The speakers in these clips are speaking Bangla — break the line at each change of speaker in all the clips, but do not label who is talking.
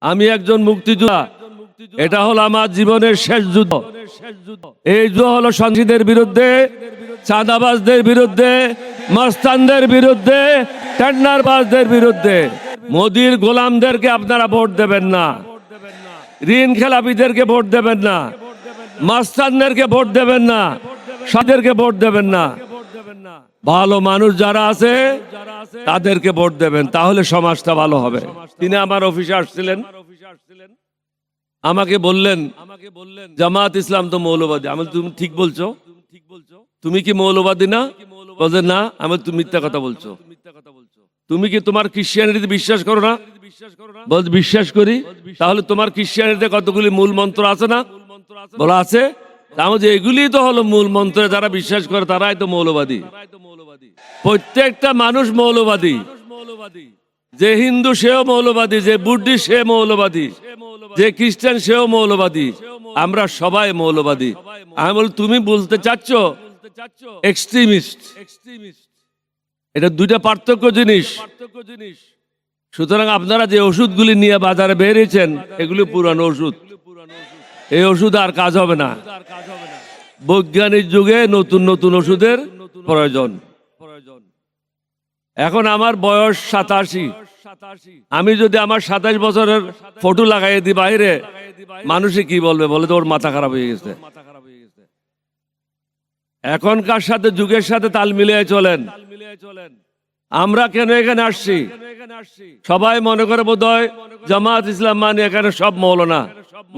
আমি একজন মুক্তিযোদ্ধা। এটা হলো আমার জীবনের শেষ যুদ্ধ। এই যুদ্ধ হলো সন্ত্রাসীদের বিরুদ্ধে, চাঁদাবাজদের বিরুদ্ধে, মস্তানদের বিরুদ্ধে, টেন্ডারবাজদের বিরুদ্ধে। মোদির গোলামদেরকে আপনারা ভোট দেবেন না, ঋণ খেলাপিদেরকে ভোট দেবেন না, মস্তানদেরকে ভোট দেবেন না, সাদেরকে ভোট দেবেন না। ভালো মানুষ যারা আছে তাদেরকে ভোট দেবেন, তাহলে সমাজটা ভালো হবে। তিনি আমার অফিসে আসছিলেন, আমাকে বললেন জামাত ইসলাম তো মৌলবাদী। আমি তুমি ঠিক বলছো, তুমি কি মৌলবাদী না? বলছে না। আমি তুমি মিথ্যা কথা বলছো। তুমি কি তোমার খ্রিস্টানিটিতে বিশ্বাস করো না? বল বিশ্বাস করি। তাহলে তোমার খ্রিস্টানিটিতে কতগুলি মূল মন্ত্র আছে না? বলা আছে। তাহলে এগুলি তো হলো মূল মন্ত্রে যারা বিশ্বাস করে তারাই তো মৌলবাদী। প্রত্যেকটা মানুষ মৌলবাদী। যে হিন্দু সেও মৌলবাদী, যে বুদ্ধিস্ট সে মৌলবাদী, যে খ্রিস্টান সেও মৌলবাদী। আমরা সবাই মৌলবাদী। আমি বল তুমি বলতে চাচ্ছ এক্সট্রিমিস্ট। এটা দুইটা পার্থক্য জিনিস। সুতরাং আপনারা যে ওষুধগুলি নিয়ে বাজারে বেরিয়েছেন এগুলি পুরানো ওষুধ। এই ওষুধ আর কাজ হবে না। বৈজ্ঞানিক যুগে নতুন নতুন ওষুধের প্রয়োজন। এখন আমার বয়স 87। আমি যদি আমার 27 বছরের ফটো লাগাই দিই বাইরে, মানুষে কি বলবে? বলে তো ওর মাথা খারাপ হয়ে গেছে। এখনকার সাথে যুগের সাথে তাল মিলিয়ে চলেন। আমরা কেন এখানে আসছি? সবাই মনে করে বোধহয় জামাত ইসলাম মানে এখানে সব মৌলানা।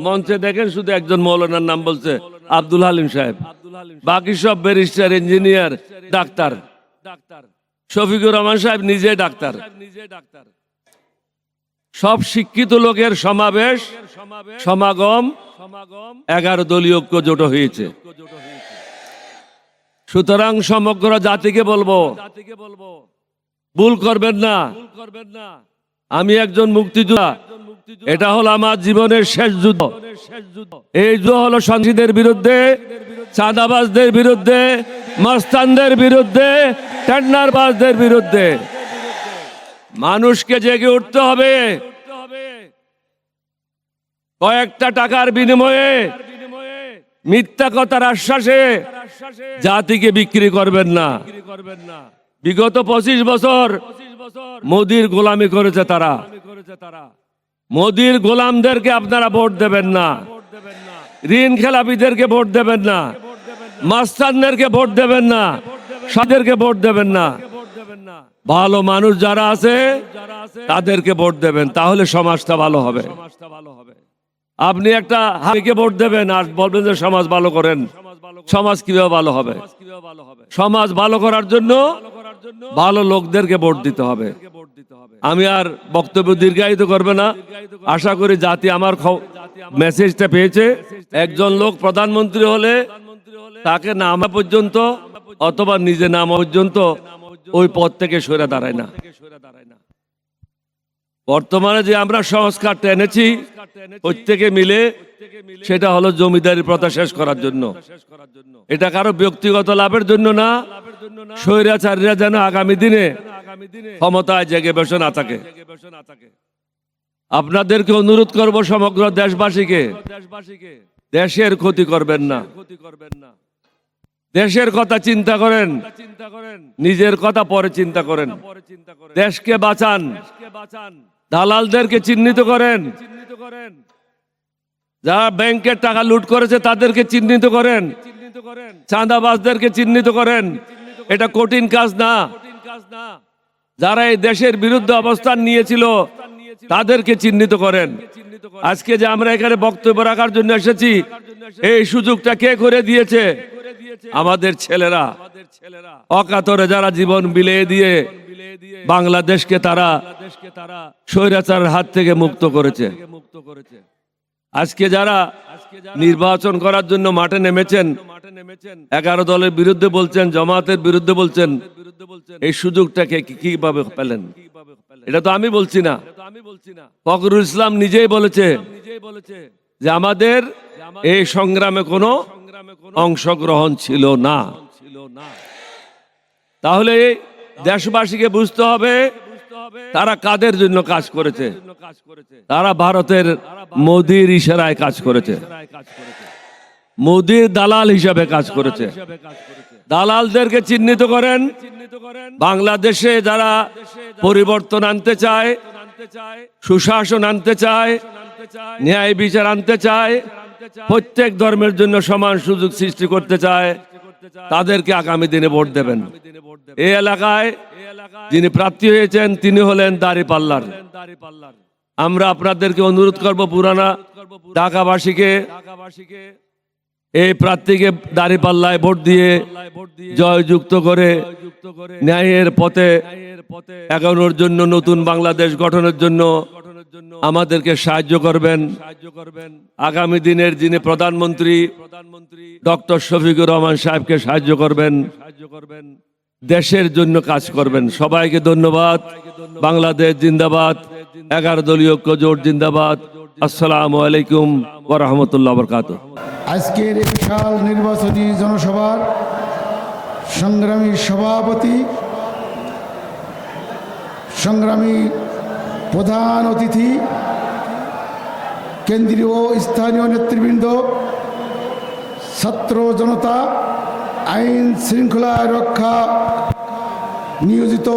মঞ্চে দেখেন শুধু একজন মৌলানার নাম বলছে, আব্দুল হালিম সাহেব। বাকি সব barrister, engineer, doctor. Shafiqur Rahman সাহেব নিজে ডাক্তার। সব শিক্ষিত লোকের সমাবেশ, সমাগম, 11 দলীয় ঐক্য জোট হয়েছে। সুতরাং সমগ্র জাতিকে বলবো, ভুল করবেন না। আমি একজন মুক্তিযোদ্ধা। এটা হলো আমার জীবনের শেষ যুদ্ধ। এই যুদ্ধ হলো সন্ত্রাসীদের বিরুদ্ধে, চাঁদাবাজদের বিরুদ্ধে, মস্তানদের বিরুদ্ধে, টেন্ডারবাজদের বিরুদ্ধে। মানুষকে জেগে উঠতে হবে। কয়েকটা টাকার বিনিময়ে, মিথ্যা কথার আশ্বাসে জাতিকে বিক্রি করবেন না। বিগত 25 বছর মোদির গোলামি করেছে তারা। মোদির গোলামদেরকে আপনারা ভোট দেবেন না, ঋণ খেলাপিদেরকে ভোট দেবেন না, মাস্তানদেরকে ভোট দেবেন না, সাদেরকে ভোট দেবেন না। ভালো মানুষ যারা আছে তাদেরকে ভোট দেবেন, তাহলে সমাজটা ভালো হবে। আপনি একটা হাবিকে ভোট দেবেন আর বলবেন যে সমাজ ভালো করেন। সমাজ কিভাবে ভালো হবে? সমাজ ভালো করার জন্য ভালো লোকদেরকে ভোট দিতে হবে। আমি আর বক্তব্য দীর্ঘায়িত করবে না। আশা করি জাতি আমার মেসেজটা পেয়েছে। একজন লোক প্রধানমন্ত্রী হলে তাকে নামা পর্যন্ত অথবা নিজে নামা পর্যন্ত ওই পদ থেকে সরে দাঁড়ায় না। বর্তমানে যে আমরা সংস্কারটা এনেছি প্রত্যেকে মিলে, সেটা হলো জমিদারি প্রথা শেষ করার জন্য। এটা কারো ব্যক্তিগত লাভের জন্য না, স্বৈরাচারীরা যেন আগামী দিনে ক্ষমতায় জেগে বসে না থাকে। আপনাদেরকে অনুরোধ করব, সমগ্র দেশবাসীকে, দেশের ক্ষতি করবেন না। দেশের কথা চিন্তা করেন, নিজের কথা পরে চিন্তা করেন। দেশকে বাঁচান, দালালদেরকে চিহ্নিত করেন, যারা ব্যাংকের টাকা লুট করেছে তাদেরকে চিহ্নিত করেন, চাঁদাবাজদেরকে চিহ্নিত করেন। এটা কঠিন কাজ না। যারা এই দেশের বিরুদ্ধে অবস্থান নিয়েছিল তাদেরকে চিহ্নিত করেন। আজকে যে আমরা এখানে বক্তব্য রাখার জন্য এসেছি, এই সুযোগটা কে করে দিয়েছে? আমাদের ছেলেরা, অকাতরে যারা জীবন বিলিয়ে দিয়ে বাংলাদেশকে তারা স্বৈরাচারের হাত থেকে মুক্ত করেছে। আজকে যারা নির্বাচন করার জন্য মাঠে নেমেছেন, 11 দলের বিরুদ্ধে বলছেন, জামাতের বিরুদ্ধে বলছেন, এই সুযোগটাকে কিভাবে পেলেন? এটা তো আমি বলছি না, ফখরুল ইসলাম নিজেই বলেছে যে আমাদের এই সংগ্রামে কোনো অংশগ্রহণ ছিল না। তাহলে দেশবাসীকে বুঝতে হবে তারা কাদের জন্য কাজ করেছে? তারা ভারতের মোদির ইশারায় কাজ করেছে, মোদির দালাল হিসাবে কাজ করেছে। দালালদেরকে চিহ্নিত করেন। বাংলাদেশে যারা পরিবর্তন আনতে চায়, সুশাসন আনতে চায়, ন্যায় বিচার আনতে চায়, প্রত্যেক ধর্মের জন্য সমান সুযোগ সৃষ্টি করতে চায়, তাদেরকে আগামী দিনে ভোট দেবেন। এই এলাকায় যিনি প্রার্থী হয়েছেন তিনি হলেন দাঁড়িপাল্লার। আমরা আপনাদেরকে অনুরোধ করব, পুরানা ঢাকাবাসীকে এই প্রার্থীকে দাঁড়িপাল্লায় ভোট দিয়ে জয়যুক্ত করে ন্যায়ের পথে এগোনোর জন্য, নতুন বাংলাদেশ গঠনের জন্য আমাদেরকে সাহায্য করবেন। আগামী দিনের যিনি প্রধানমন্ত্রী ডক্টর শফিকুর রহমান সাহেবকে সাহায্য করবেন, দেশের জন্য কাজ করবেন। সবাইকে ধন্যবাদ। বাংলাদেশ জিন্দাবাদ, 11 দলীয় ঐক্য জোট জিন্দাবাদ। আসসালামু আলাইকুম ওয়া রাহমাতুল্লাহি ওয়া বারাকাতুহু।
আজকের এই বিশাল নির্বাচনী জনসভার সংগ্রামী সভাপতি, সংগ্রামী প্রধান অতিথি, কেন্দ্রীয় স্থানীয় নেতৃবৃন্দ, ছাত্র জনতা, আইন শৃঙ্খলা রক্ষা নিয়োজিত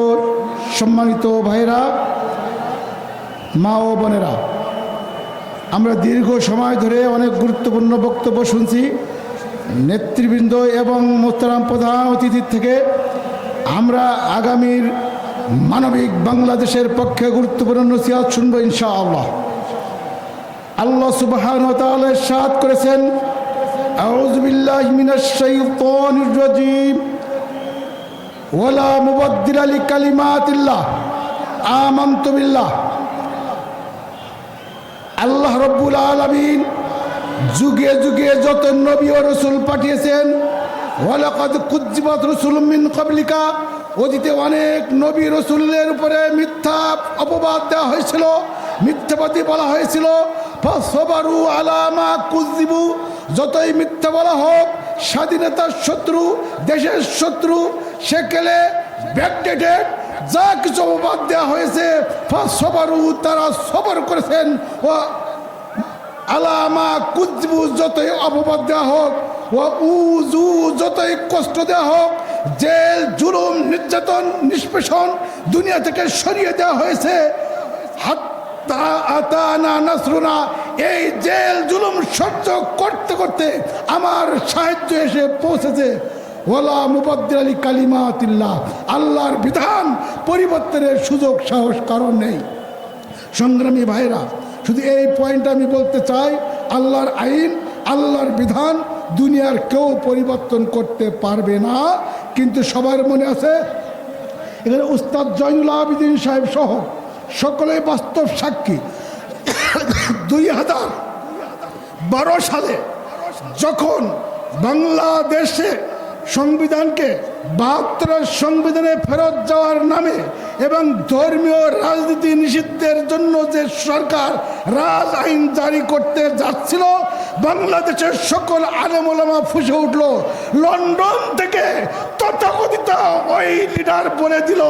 সম্মানিত ভাইরা, মা ও বোনেরা, আমরা দীর্ঘ সময় ধরে অনেক গুরুত্বপূর্ণ বক্তব্য শুনছি নেতৃবৃন্দ এবং মোহতারাম প্রধান অতিথির থেকে। আমরা আগামীর মানবিক বাংলাদেশের পক্ষে গুরুত্বপূর্ণ নসিহত শুনব ইনশাআল্লাহ। আল্লাহ সুবহানাহু ওয়া তাআলা ইরশাদ করেছেন, আউযু বিল্লাহি মিনাশ শাইতানির রাজীম, ওয়ালা মুবাদদিলা লিকালিমাতিল্লাহ, আমানতু বিল্লাহ। আল্লাহ রব্বুল আলামিন যুগে যুগে যত নবী ও রাসূল পাঠিয়েছেন, ওয়ালাকাদ কুযিবাত রাসূলুম মিন ক্বাবলিকা, অতীতে অনেক নবী রাসূলের উপরে মিথ্যা অপবাদ দেওয়া হয়েছিল, মিথ্যাবাদী বলা হয়েছিল। ফাসবারু আলা মা কুযিবু, যতই মিথ্যা বলা হোক, স্বাধীনতার শত্রু, দেশের শত্রু, সেকেলে ব্যাকডেটেড যা কিছু অপবাদ দেওয়া হয়েছে, ফাসবারু, তারা সবর করেছেন। ও আলামা কুযিবু, যতই অপবাদ দেওয়া হোক, ও উযু, যতই কষ্ট দেওয়া হোক, জেল, জুলুম, নির্যাতন, নিষ্পেষণ দুনিয়া থেকে সরিয়ে দেওয়া হয়েছে। হাত্তা আতানা নাসরুনা, এই জেল জুলুম সহ্য করতে করতে আমার সাহায্য এসে পৌঁছেছে। ওয়ালা মুবাদদিলা লিকালিমাতিল্লাহ, আল্লাহর বিধান পরিবর্তনের সুযোগ সাহস কারণ নেই। সংগ্রামী ভাইরা, শুধু এই পয়েন্ট আমি বলতে চাই, আল্লাহর আইন, আল্লাহর বিধান দুনিয়ার কেউ পরিবর্তন করতে পারবে না। কিন্তু সবার মনে আছে, এখানে উস্তাদ জয়নুল আবেদিন সাহেব সহ সকলে বাস্তব সাক্ষী। 2012 সালে যখন বাংলাদেশে সংবিধানকে 72 সংবিধানে ফেরত যাওয়ার নামে এবং ধর্মীয় রাজনীতি নিষিদ্ধের জন্য যে সরকার রাজ আইন জারি করতে যাচ্ছিল, বাংলাদেশের সকল আলেম ওলামা ফুঁসে উঠল। লন্ডন থেকে তথাকথিত ওই লিডার বলে দিল,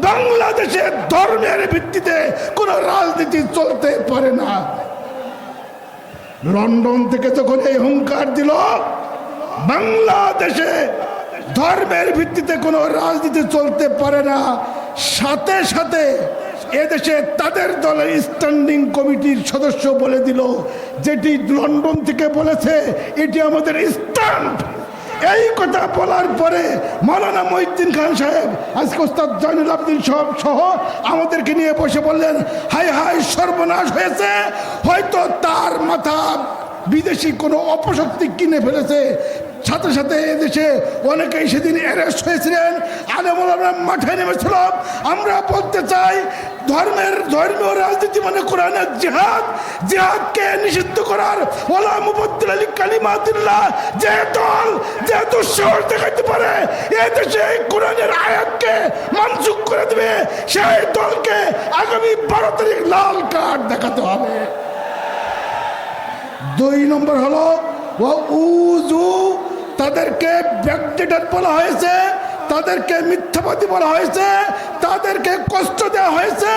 বাংলাদেশে ধর্মের ভিত্তিতে কোনো রাজনীতি চলতে পারে না। লন্ডন থেকে যখন এই হুঙ্কার দিল, বাংলাদেশে ধর্মের ভিত্তিতে কোনো রাজনীতি চলতে পারে না, সাথে সাথে এদেশে তাদের দলের স্ট্যান্ডিং কমিটির সদস্য বলে দিল, যেটি লন্ডন থেকে বলেছে এটি আমাদের স্ট্যান্ড। এই কথা বলার পরে মাওলানা মহিউদ্দিন খান সাহেব, আজকে ওস্তাদ জয়নুল আবেদিন সহ আমাদেরকে নিয়ে বসে বললেন, হাই হাই সর্বনাশ হয়েছে, হয়তো তার মাথা বিদেশি কোনো অপশক্তি কিনে ফেলেছে। সাথে সাথে এদেশে অনেকেই সেদিন অ্যারেস্ট হয়েছিলেন, আলেম ওলামা মাঠে নেমেছিল। আমরা বলতে চাই, ধর্মীয় রাজনীতি মানে কোরআনের জিহাদ, জিহাদকে নিষিদ্ধ করার ওয়ালা মুবাদদিলা লিকালিমাতিল্লাহ যে দল যে দুঃসাহস দেখাতে পারে এদেশে কোরআনের আয়াতকে মানসুখ করে দেবে, সেই দলকে আগামী 12 তারিখ লাল কার্ড দেখাতে হবে। 2 নম্বর হলো উযু, তাদেরকে ব্যাকডেটেড বলা হয়েছে, তাদেরকে মিথ্যাবাদী বলা হয়েছে, তাদেরকে কষ্ট দেওয়া হয়েছে,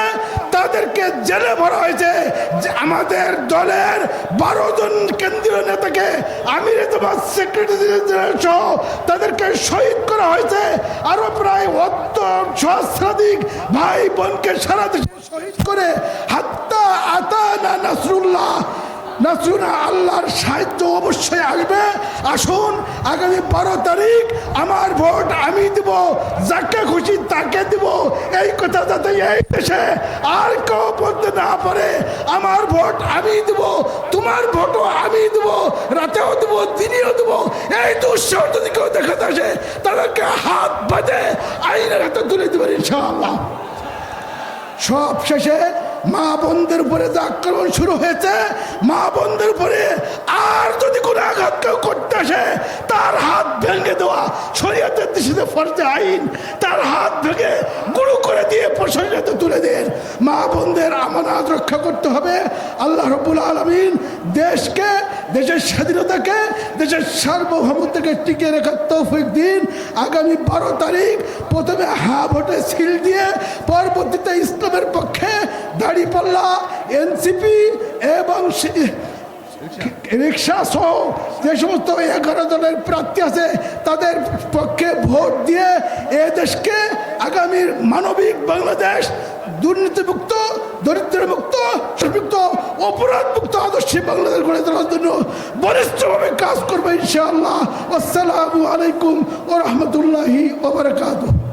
তাদেরকে জেলে ভরা হয়েছে। যে আমাদের দলের 12 জন কেন্দ্রীয় নেতাকে আমির জামাত সেক্রেটারি সহ তাদেরকে শহীদ করা হয়েছে। আরো প্রায় সহস্রাধিক ভাই বোনকে সারা দেশে শহীদ করে হাত্তা আতানা নাসরুল্লাহ, নাসরুনা, আল্লাহর সাহায্য অবশ্যই আসবে। আসুন আগামী 12 তারিখ আমার ভোট আমি দিব, যাকে খুশি তাকে দিব, এই কথা যাতে এই দেশে আর কেউ বলতে না পারে। আমার ভোট আমি দিব, তোমার ভোটও আমি দিব, রাতেও দিব, দিনেও দিব। এই দুঃসাহস যদি কেউ দেখাতে আসে তাদেরকে হাত বাঁধে আইনের হাতে তুলে দেবেন ইনশাআল্লাহ। সব শেষে মা বোনদের উপরে যে আক্রমণ শুরু হয়েছে, মা বোনদের উপরে আর যদি কোনো আঘাত কেউ করতে আসে তার হাত ভেঙে দেওয়া শরীয়তের দৃষ্টিতে ফরজে আইন। তার হাত ভেঙে গুঁড়ো করে দিয়ে প্রশাসনে তুলে দেন। মা বোনদের আমানত রক্ষা করতে হবে। আল্লাহ রাব্বুল আলামিন দেশকে, দেশের স্বাধীনতাকে, দেশের সার্বভৌমত্বকে টিকিয়ে রাখার তৌফিক দিন। আগামী 12 তারিখ প্রথমে হা ভোটে সিল দিয়ে পরবর্তীতে ইসলামের পক্ষে দাঁড়িপাল্লা, এনসিপি এবং রিক্সা সহ যে সমস্ত 11 জনের প্রার্থী আছে তাদের পক্ষে ভোট দিয়ে এ দেশকে আগামীর মানবিক বাংলাদেশ, দুর্নীতিমুক্ত, দরিদ্রমুক্ত, মুক্ত, অপরাধমুক্ত আদর্শী বাংলাদেশ গড়ে তোলার জন্য বলিষ্ঠভাবে কাজ করবে ইনশাআল্লাহ। আসসালামু আলাইকুম ওয়া রাহমাতুল্লাহি ওয়া বারাকাতুহু।